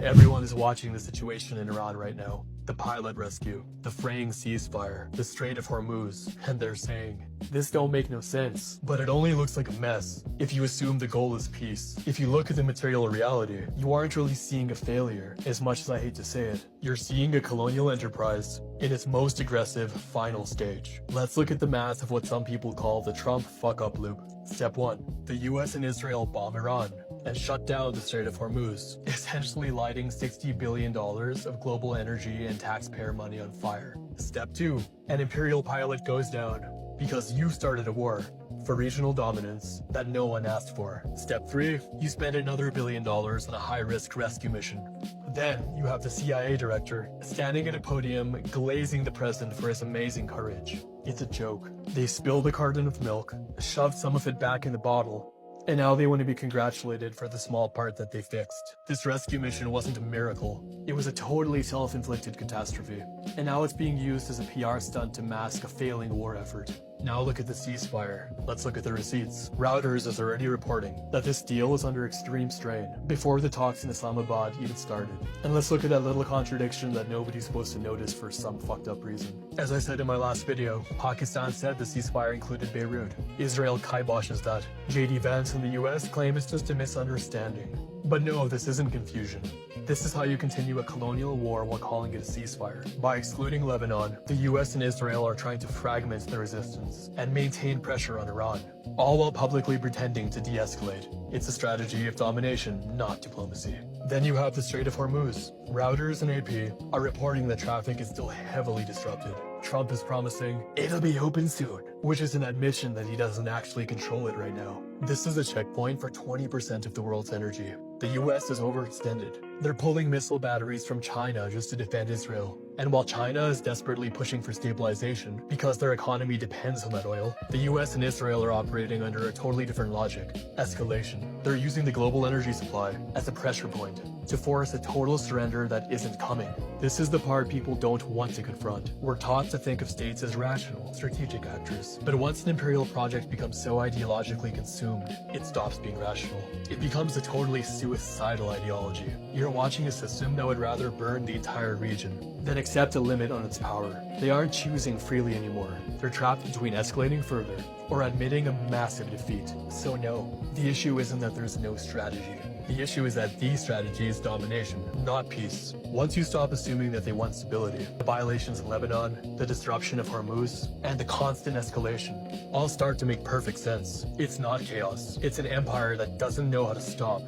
Everyone is watching the situation in Iran right now. The pilot rescue, the fraying ceasefire, the Strait of Hormuz, and they're saying, this don't make no sense, but it only looks like a mess if you assume the goal is peace. If you look at the material reality, you aren't really seeing a failure, as much as I hate to say it. You're seeing a colonial enterprise in its most aggressive, final stage. Let's look at the math of what some people call the Trump fuck-up loop. Step 1. The US and Israel bomb Iran and shut down the Strait of Hormuz, essentially lighting $60 billion of global energy and taxpayer money on fire. Step 2. An Imperial pilot goes down because you started a war for regional dominance that no one asked for. Step 3. You spend another $1 billion on a high-risk rescue mission. Then you have the CIA director standing at a podium glazing the president for his amazing courage. It's a joke. They spilled a carton of milk, shoved some of it back in the bottle, and now they want to be congratulated for the small part that they fixed. This rescue mission wasn't a miracle. It was a totally self-inflicted catastrophe. And now it's being used as a PR stunt to mask a failing war effort. Now look at the ceasefire. Let's look at the receipts. Reuters is already reporting that this deal is under extreme strain before the talks in Islamabad even started. And let's look at that little contradiction that nobody's supposed to notice for some fucked up reason. As I said in my last video, Pakistan said the ceasefire included Beirut. Israel kiboshes that. JD Vance and the US claim it's just a misunderstanding. But no, this isn't confusion. This is how you continue a colonial war while calling it a ceasefire. By excluding Lebanon, the US and Israel are trying to fragment the resistance and maintain pressure on Iran, all while publicly pretending to de-escalate. It's a strategy of domination, not diplomacy. Then you have the Strait of Hormuz. Reuters and AP are reporting that traffic is still heavily disrupted. Trump is promising, it'll be open soon, which is an admission that he doesn't actually control it right now. This is a checkpoint for 20% of the world's energy. The US is overextended. They're pulling missile batteries from China just to defend Israel. And while China is desperately pushing for stabilization because their economy depends on that oil, the US and Israel are operating under a totally different logic: escalation. They're using the global energy supply as a pressure point to force a total surrender that isn't coming. This is the part people don't want to confront. We're taught to think of states as rational, strategic actors. But once an imperial project becomes so ideologically consumed, it stops being rational. It becomes a totally suicidal ideology. You're watching a system that would rather burn the entire region than accept a limit on its power. They aren't choosing freely anymore. They're trapped between escalating further or admitting a massive defeat. So no, the issue isn't that there's no strategy. The issue is that the strategy is domination, not peace. Once you stop assuming that they want stability, the violations in Lebanon, the disruption of Hormuz, and the constant escalation all start to make perfect sense. It's not chaos. It's an empire that doesn't know how to stop.